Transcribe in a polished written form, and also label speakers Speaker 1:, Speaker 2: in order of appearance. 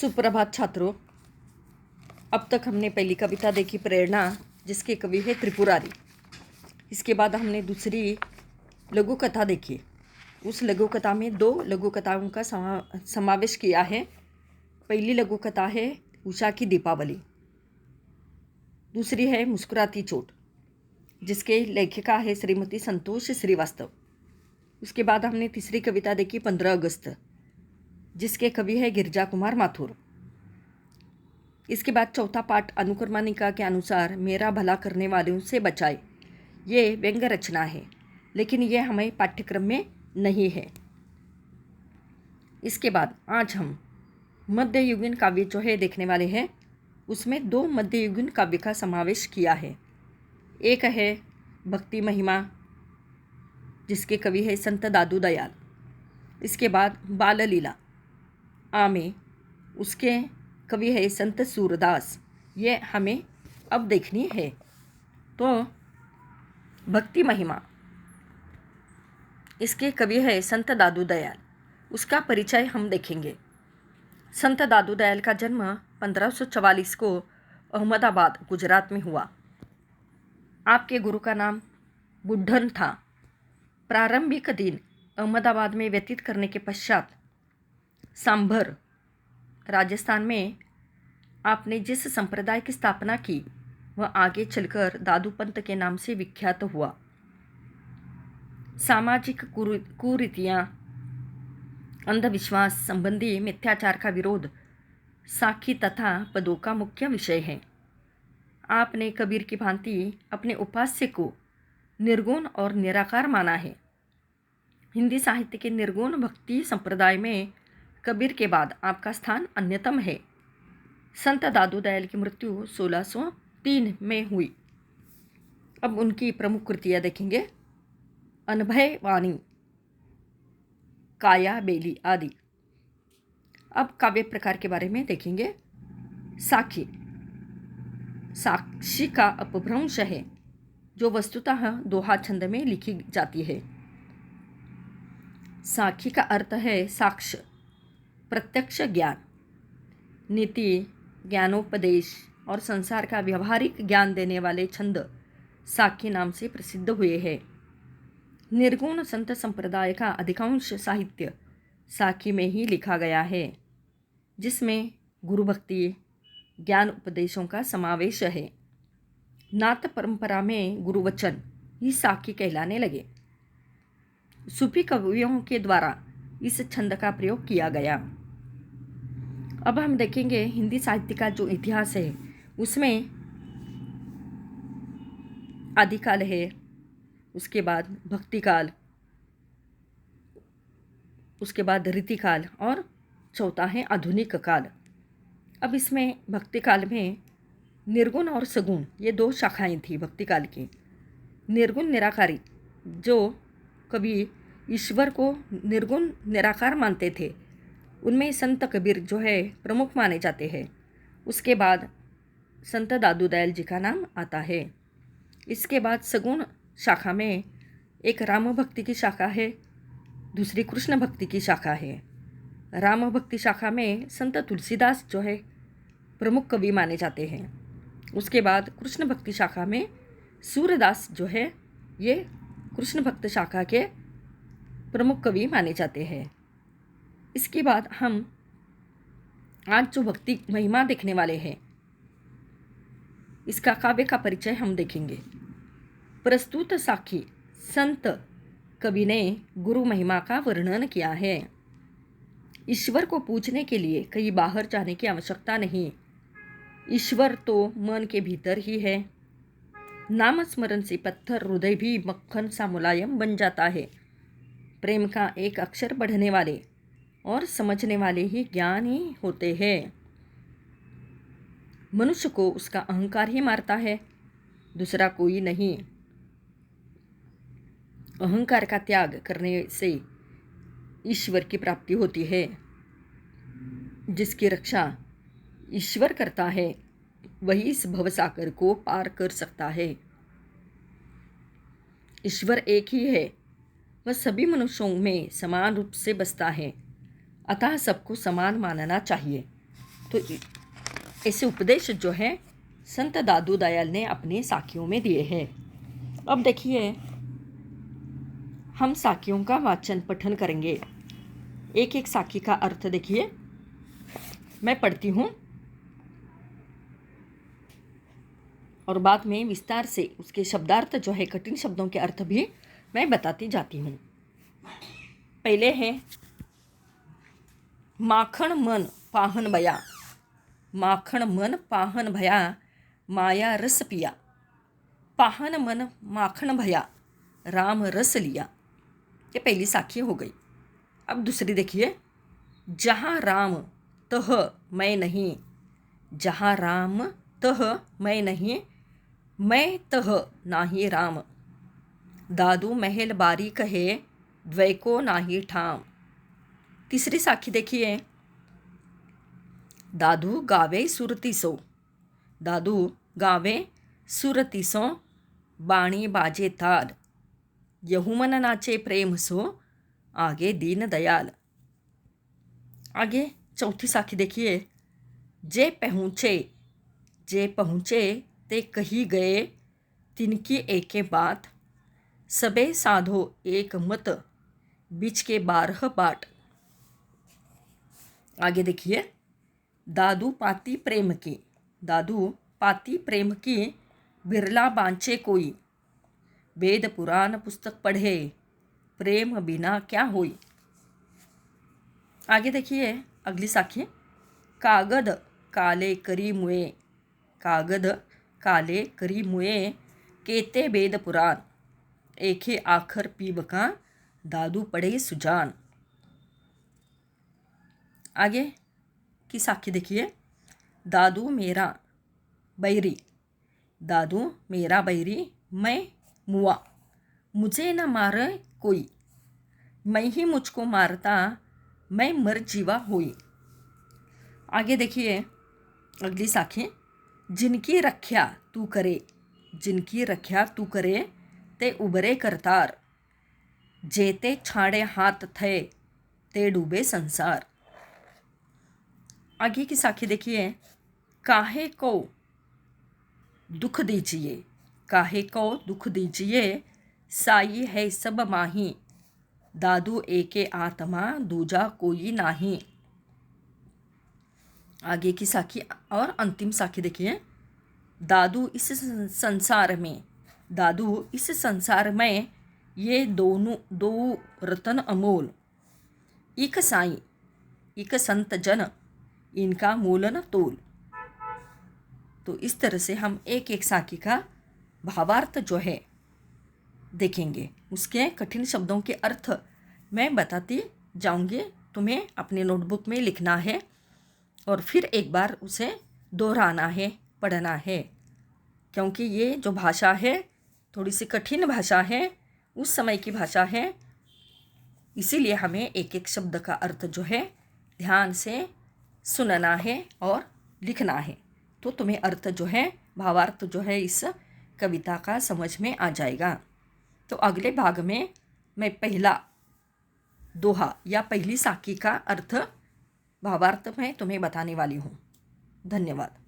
Speaker 1: सुप्रभात छात्रों। अब तक हमने पहली कविता देखी प्रेरणा, जिसके कवि है त्रिपुरारी। इसके बाद हमने दूसरी लघु कथा देखी। उस लघु कथा में दो लघु कथाओं का समावेश किया है। पहली लघु कथा है उषा की दीपावली, दूसरी है मुस्कुराती चोट, जिसके लेखिका है श्रीमती संतोष श्रीवास्तव। उसके बाद हमने तीसरी कविता देखी 15 अगस्त, जिसके कवि है गिरिजा कुमार माथुर। इसके बाद चौथा पाठ अनुक्रमणिका के अनुसार मेरा भला करने वालों से बचाए, ये व्यंग्य रचना है, लेकिन ये हमें पाठ्यक्रम में नहीं है। इसके बाद आज हम मध्ययुगीन काव्य जो है देखने वाले हैं। उसमें दो मध्ययुगीन काव्य का समावेश किया है। एक है भक्ति महिमा, जिसके कवि है संत दादू दयाल। इसके बाद बाल लीला आमे, उसके कवि है संत सूरदास। ये हमें अब देखनी है। तो भक्ति महिमा, इसके कवि है संत दादू दयाल। उसका परिचय हम देखेंगे। संत दादू दयाल का जन्म 1544 को अहमदाबाद गुजरात में हुआ। आपके गुरु का नाम बुड्ढन था। प्रारंभिक दिन अहमदाबाद में व्यतीत करने के पश्चात सांभर राजस्थान में आपने जिस संप्रदाय की स्थापना की, वह आगे चलकर दादू पंथ के नाम से विख्यात हुआ। सामाजिक कुरीतियाँ, अंधविश्वास संबंधी मिथ्याचार का विरोध साखी तथा पदों का मुख्य विषय है। आपने कबीर की भांति अपने उपास्य को निर्गुण और निराकार माना है। हिंदी साहित्य के निर्गुण भक्ति संप्रदाय में कबीर के बाद आपका स्थान अन्यतम है। संत दादू दयाल की मृत्यु 1603 में हुई। अब उनकी प्रमुख कृतियाँ देखेंगे। अनभय वाणी, काया बेली आदि। अब काव्य प्रकार के बारे में देखेंगे। साखी, साक्षी का अपभ्रंश है, जो वस्तुतः दोहा छंद में लिखी जाती है। साखी का अर्थ है साक्ष्य, प्रत्यक्ष ज्ञान, नीति, ज्ञानोपदेश और संसार का व्यवहारिक ज्ञान देने वाले छंद साखी नाम से प्रसिद्ध हुए हैं। निर्गुण संत संप्रदाय का अधिकांश साहित्य साखी में ही लिखा गया है, जिसमें गुरु भक्ति, ज्ञान उपदेशों का समावेश है। नाथ परंपरा में गुरुवचन ही साखी कहलाने लगे। सूफी कवियों के द्वारा इस छंद का प्रयोग किया गया। अब हम देखेंगे हिंदी साहित्य का जो इतिहास है, उसमें आदिकाल है, उसके बाद भक्तिकाल, उसके बाद रीतिकाल और चौथा है आधुनिक काल। अब इसमें भक्तिकाल में निर्गुण और सगुण, ये दो शाखाएं थी भक्तिकाल की। निर्गुण निराकारी, जो कवि ईश्वर को निर्गुण निराकार मानते थे, उनमें संत कबीर जो है प्रमुख माने जाते हैं। उसके बाद संत दादू दयाल जी का नाम आता है। इसके बाद सगुण शाखा में एक राम भक्ति की शाखा है, दूसरी कृष्ण भक्ति की शाखा है। राम भक्ति शाखा में संत तुलसीदास जो है प्रमुख कवि माने जाते हैं। उसके बाद कृष्ण भक्ति शाखा में सूरदास जो है, ये कृष्ण भक्त शाखा के प्रमुख कवि माने जाते हैं। इसके बाद हम आज जो भक्ति महिमा देखने वाले हैं, इसका काव्य का परिचय हम देखेंगे। प्रस्तुत साखी संत कवि ने गुरु महिमा का वर्णन किया है। ईश्वर को पूजने के लिए कहीं बाहर जाने की आवश्यकता नहीं। ईश्वर तो मन के भीतर ही है। नाम स्मरण से पत्थर हृदय भी मक्खन सा मुलायम बन जाता है। प्रेम का एक अक्षर बढ़ने वाले और समझने वाले ही ज्ञानी होते हैं। मनुष्य को उसका अहंकार ही मारता है, दूसरा कोई नहीं। अहंकार का त्याग करने से ईश्वर की प्राप्ति होती है। जिसकी रक्षा ईश्वर करता है, वही इस भवसागर को पार कर सकता है। ईश्वर एक ही है, वह सभी मनुष्यों में समान रूप से बसता है, अतः सबको समान मानना चाहिए। तो ऐसे उपदेश जो है संत दादू दयाल ने अपने साखियों में दिए हैं। अब देखिए, हम साखियों का वाचन पठन करेंगे। एक एक साखी का अर्थ देखिए, मैं पढ़ती हूँ और बाद में विस्तार से उसके शब्दार्थ जो है, कठिन शब्दों के अर्थ भी मैं बताती जाती हूँ। पहले है माखण मन पाहन भया, माखण मन पाहन भया, माया रस पिया, पाहन मन माखण भया, राम रस लिया। ये पहली साखी हो गई। अब दूसरी देखिए, जहाँ राम तह मैं नहीं, जहाँ राम तह मैं नहीं, मैं तह नाही राम, दादू महल बारी कहे, द्वैको नाही ठाम। तीसरी साखी देखिए, दादू गावे सुरती सो, दादू गावे सुरती सो, बाणी बाजे ताल, यहुमन नाचे प्रेम सो, आगे दीन दयाल। आगे चौथी साखी देखिए, जे पहुँचे ते कही गए, तिनकी एके बात, सबे साधो एक मत, बीच के 12 बाट। आगे देखिए, दादू पाती प्रेम की, दादू पाती प्रेम की, बिरला बांचे कोई, वेद पुराण पुस्तक पढ़े, प्रेम बिना क्या होई। आगे देखिए अगली साखी, कागद काले करी मुए, कागद काले करी मुए, केते वेद पुराण, एके आखर पीबका, दादू पढ़े सुजान। आगे की साखी देखिए, दादू मेरा बैरी, दादू मेरा बैरी, मैं मुआ, मुझे न मारे कोई, मैं ही मुझको मारता, मैं मर जीवा होई। आगे देखिए अगली साखी, जिनकी रख्या तू करे, जिनकी रख्या तू करे, ते उबरे करतार, जेते छाड़े हाथ थे, ते डूबे संसार। आगे की साखी देखिए, काहे को दुख दीजिए, काहे को दुख दीजिए, साई है सब माही, दादू एके आत्मा, दूजा कोई नाही। आगे की साखी और अंतिम साखी देखिए, दादू इस संसार में, दादू इस संसार में, ये दो रतन अमोल, एक साई एक संत जन, इनका मूल न तोल। तो इस तरह से हम एक एक साखी का भावार्थ जो है देखेंगे, उसके कठिन शब्दों के अर्थ मैं बताती जाऊंगी। तुम्हें अपने नोटबुक में लिखना है और फिर एक बार उसे दोहराना है, पढ़ना है, क्योंकि ये जो भाषा है थोड़ी सी कठिन भाषा है, उस समय की भाषा है, इसीलिए हमें एक एक शब्द का अर्थ जो है ध्यान से सुनना है और लिखना है। तो तुम्हें अर्थ जो है, भावार्थ जो है इस कविता का समझ में आ जाएगा। तो अगले भाग में मैं पहला दोहा या पहली साखी का अर्थ भावार्थ में तुम्हें बताने वाली हूँ। धन्यवाद।